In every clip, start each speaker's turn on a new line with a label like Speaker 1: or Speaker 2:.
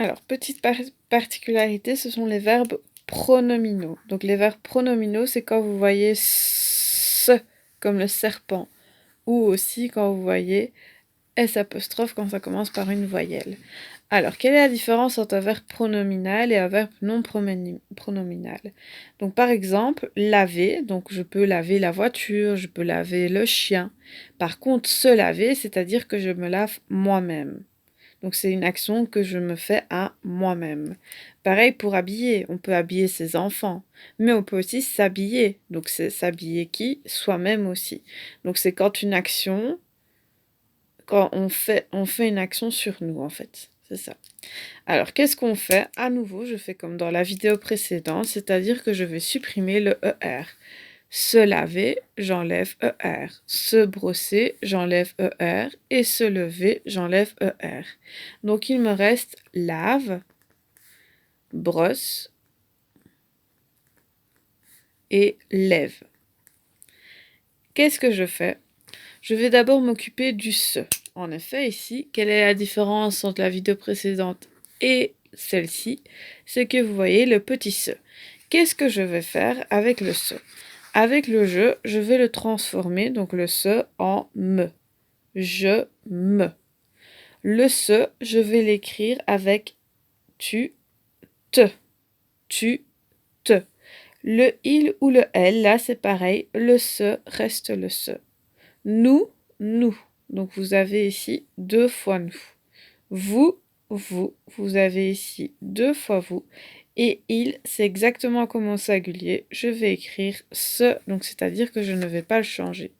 Speaker 1: Alors, petite particularité, ce sont les verbes pronominaux. Donc, les verbes pronominaux, c'est quand vous voyez ce comme le serpent, ou aussi quand vous voyez S apostrophe quand ça commence par une voyelle. Alors, quelle est la différence entre un verbe pronominal et un verbe non pronominal? Donc, par exemple, laver, donc je peux laver la voiture, je peux laver le chien. Par contre, se laver, c'est-à-dire que je me lave moi-même. Donc, c'est une action que je me fais à moi-même. Pareil pour habiller, on peut habiller ses enfants, mais on peut aussi s'habiller. Donc, c'est s'habiller qui? Soi-même aussi. Donc, c'est quand une action, quand on fait une action sur nous, en fait. C'est ça. Alors, qu'est-ce qu'on fait? À nouveau, je fais comme dans la vidéo précédente, c'est-à-dire que je vais supprimer le ER. Se laver, j'enlève ER. Se brosser, j'enlève ER. Et se lever, j'enlève ER. Donc, il me reste lave, brosse et lève. Qu'est-ce que je fais? Je vais d'abord m'occuper du se. En effet, ici, quelle est la différence entre la vidéo précédente et celle-ci? C'est que vous voyez le petit se. Qu'est-ce que je vais faire avec le se? Avec le je vais le transformer, donc le se, en me. Je me. Le se, je vais l'écrire avec tu, te. Tu, te. Le il ou le elle, là, c'est pareil. Le se reste le se. Nous, nous. Donc, vous avez ici 2 fois nous. Vous, vous. Vous avez ici 2 fois vous. Et il, c'est exactement comme au singulier. Je vais écrire ce, donc c'est-à-dire que je ne vais pas le changer.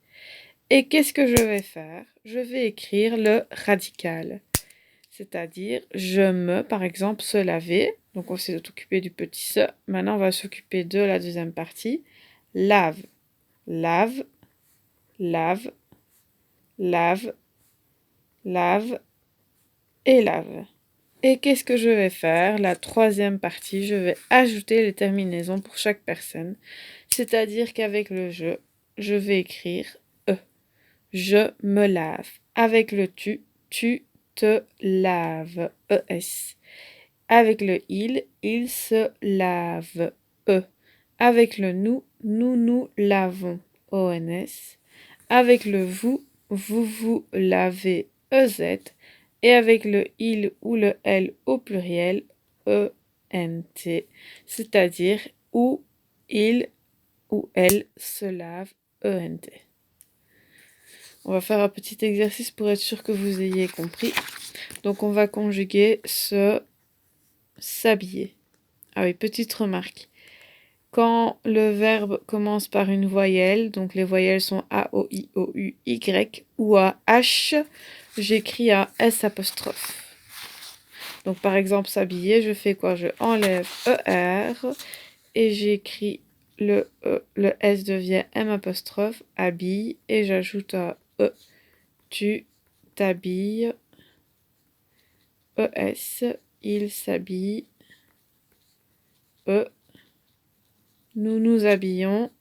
Speaker 1: Et qu'est-ce que je vais faire? Je vais écrire le radical. C'est-à-dire, je me, par exemple, se laver. Donc, on s'est occupé du petit se. Maintenant, on va s'occuper de la deuxième partie. Lave, lave, lave, lave, lave et lave. Et qu'est-ce que je vais faire? La troisième partie, je vais ajouter les terminaisons pour chaque personne. C'est-à-dire qu'avec le je vais écrire E. Je me lave. Avec le tu te laves. ES. Avec le il se lave. E. Avec le nous lavons. ONS. Avec le vous lavez. EZ. Et avec le il ou le elle au pluriel, ENT. C'est-à-dire où il ou elle se lave, ENT. On va faire un petit exercice pour être sûr que vous ayez compris. Donc on va conjuguer se, s'habiller. Ah oui, petite remarque. Quand le verbe commence par une voyelle, donc les voyelles sont A, O, I, O, U, Y, ou à H, j'écris un S apostrophe. Donc par exemple, s'habiller, je fais quoi? Je enlève ER et j'écris le E. Le S devient M apostrophe, habille, et j'ajoute un E. Tu t'habilles. ES, il s'habille. E, nous nous habillons.